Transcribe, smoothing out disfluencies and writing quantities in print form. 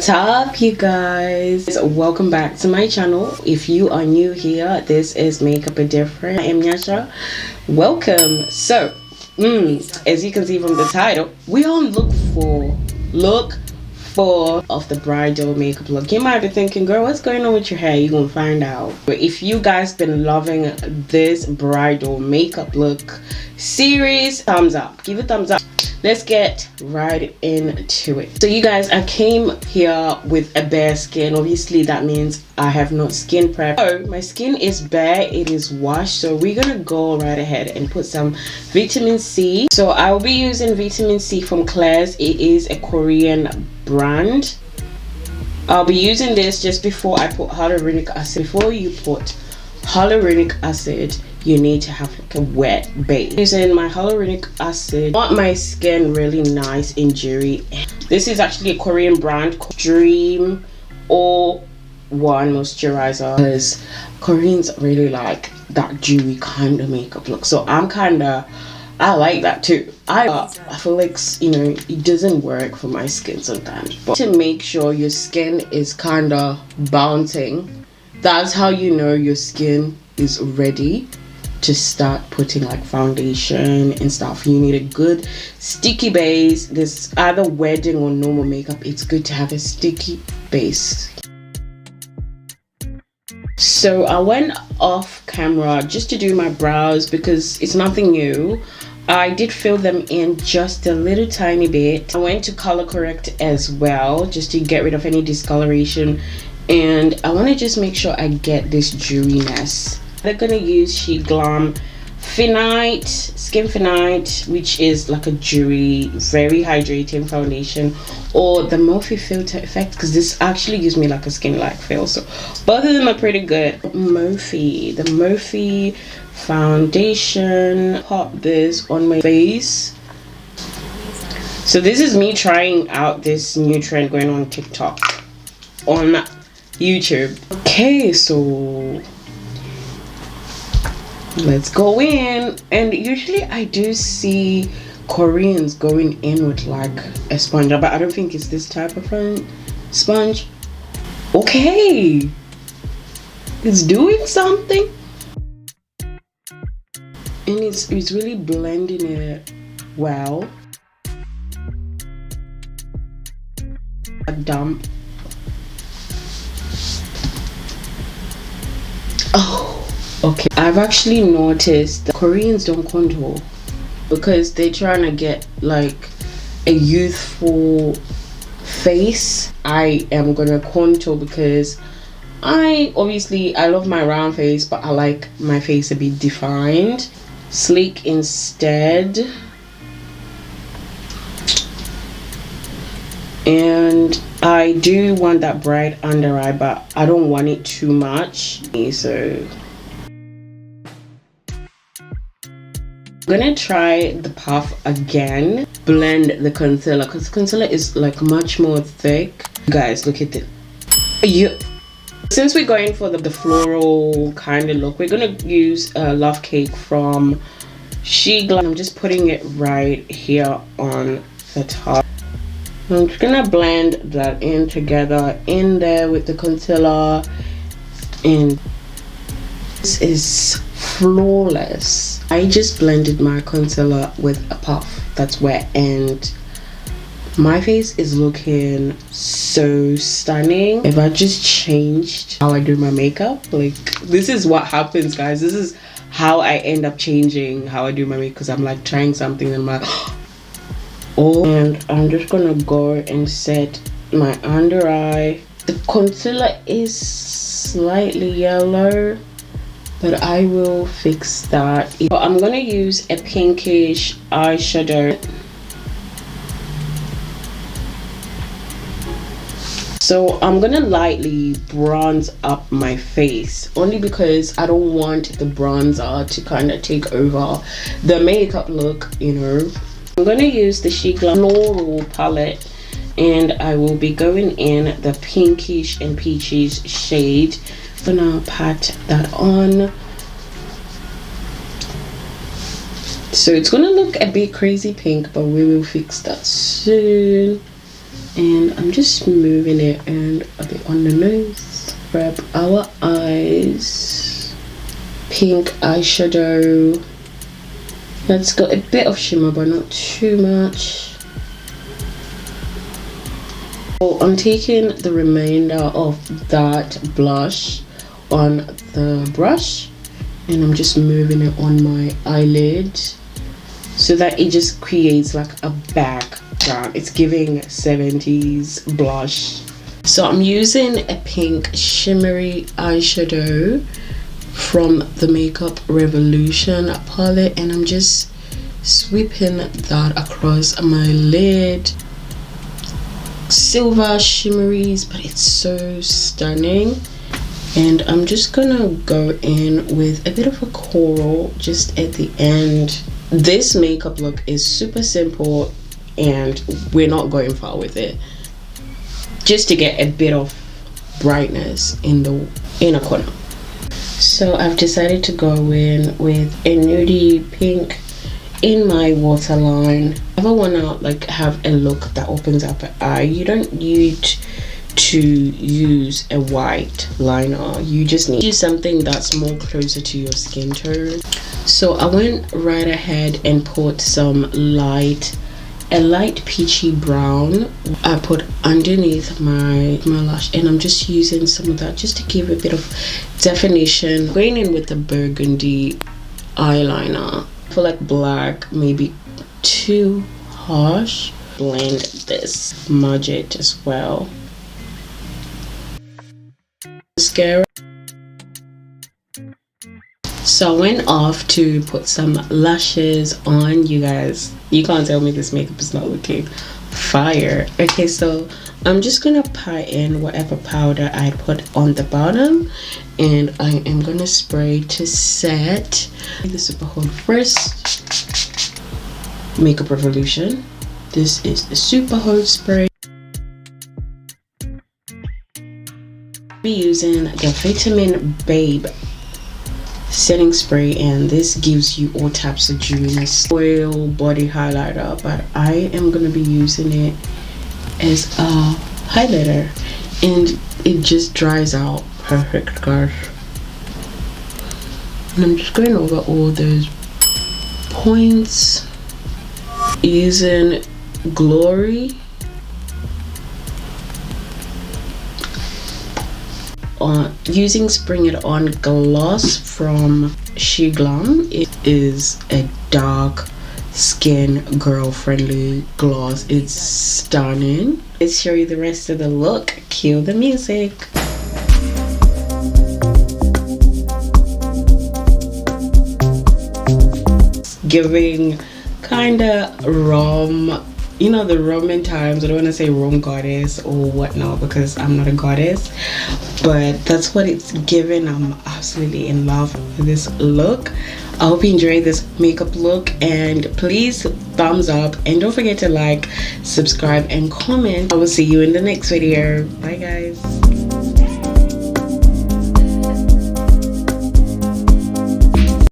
What's up, you guys? Welcome back to my channel. If you are new here, this is Makeup a Different. I am Yasha. Welcome. So as you can see from the title, we on look for of the bridal makeup look. You might be thinking, girl, what's going on with your hair? You're gonna find out. But if you guys been loving this bridal makeup look series, thumbs up, give it thumbs up. Let's get right into it. So you guys, I came here with a bare skin. Obviously that means I have not skin prep. So my skin is bare, it is washed. So we're gonna go right ahead and put some vitamin C. So I will be using vitamin C from Claire's. It is a Korean brand. I'll be using this just before I put hyaluronic acid. Before you put hyaluronic acid, you need to have like a wet base. Using my hyaluronic acid, I want my skin really nice and dewy. This is actually a Korean brand called Dream All One Moisturizer, because Koreans really like that dewy kind of makeup look. So I like that too. I feel like, you know, it doesn't work for my skin sometimes, but to make sure your skin is kind of bouncing, that's how you know your skin is ready to start putting like foundation and stuff. You need a good sticky base. This either wedding or normal makeup, it's good to have a sticky base. So I went off camera just to do my brows because it's nothing new. I did fill them in just a little tiny bit. I went to color correct as well just to get rid of any discoloration, and I want to just make sure I get this dewiness. They're gonna use Sheet Glam Finite Skin Finite, which is like a dewy, very hydrating foundation, or the Morphe Filter Effect, because this actually gives me like a skin like feel. So both of them are pretty good. The Morphe foundation. Pop this on my face. So this is me trying out this new trend going on TikTok, on YouTube. Okay, so let's go in. And usually I do see Koreans going in with like a sponge, but I don't think it's this type of sponge. Okay, it's doing something, and it's really blending it well. A dump. Oh, okay. I've actually noticed that Koreans don't contour because they're trying to get like a youthful face. I am gonna contour because I love my round face, but I like my face a bit defined. Sleek instead. And I do want that bright under eye, but I don't want it too much. So I'm gonna try the puff again. Blend the concealer because concealer is like much more thick. Guys, look at it. Since we're going for the floral kind of look, we're gonna use Love Cake from Sheet Glam. I'm just putting it right here on the top. I'm just gonna blend that in together in there with the concealer, and this is flawless. I just blended my concealer with a puff. That's where, and my face is looking so stunning. If I just changed how I do my makeup, like, this is what happens, guys. This is how I end up changing how I do my makeup, because I'm like trying something and I'm like, oh. And I'm just gonna go and set my under eye. The concealer is slightly yellow, but I will fix that. I'm gonna use a pinkish eyeshadow. So I'm gonna lightly bronze up my face, only because I don't want the bronzer to kind of take over the makeup look, you know. I'm gonna use the Sheet Glam Floral palette, and I will be going in the pinkish and peaches shade. I'm gonna pat that on. So it's gonna look a bit crazy pink, but we will fix that soon. and I'm just moving it and a bit on the nose. Prep our eyes. Pink eyeshadow. Let's got a bit of shimmer but not too much. So I'm taking the remainder of that blush on the brush and I'm just moving it on my eyelid so that it just creates like a background. It's giving 70s blush. So I'm using a pink shimmery eyeshadow from the Makeup Revolution palette and I'm just sweeping that across my lid. Silver shimmeries, but it's so stunning. And I'm just gonna go in with a bit of a coral just at the end. This makeup look is super simple and we're not going far with it, just to get a bit of brightness in the inner corner. So I've decided to go in with a nudie pink in my waterline. If I wanna like have a look that opens up an eye, you don't need to use a white liner. You just need to use something that's more closer to your skin tone. So I went right ahead and put some a light peachy brown I put underneath my lash, and I'm just using some of that just to give a bit of definition. Going in with the burgundy eyeliner. I feel like black maybe too harsh. Blend this, smudge it as well. Mascara. So I went off to put some lashes on. You guys, you can't tell me this makeup is not looking fire. Okay, so I'm just gonna pat in whatever powder I put on the bottom, and I am gonna spray to set. The Super Hold first. Makeup Revolution. This is the Super Hold spray. Be using the Vitamin Babe setting spray, and this gives you all types of dewiness. Oil body highlighter, but I am going to be using it as a highlighter, and it just dries out perfect, guys. And I'm just going over all those points using Glory. Using Spring It On gloss from She Glam. It is a dark skin girl friendly gloss. It's stunning. Let's show you the rest of the look. Cue the music. Giving kinda rom, you know, the Roman times. I don't want to say Rome goddess or whatnot because I'm not a goddess, but that's what it's given. I'm absolutely in love with this look. I hope you enjoyed this makeup look, and please thumbs up, and don't forget to like, subscribe, and comment. I will see you in the next video. Bye guys.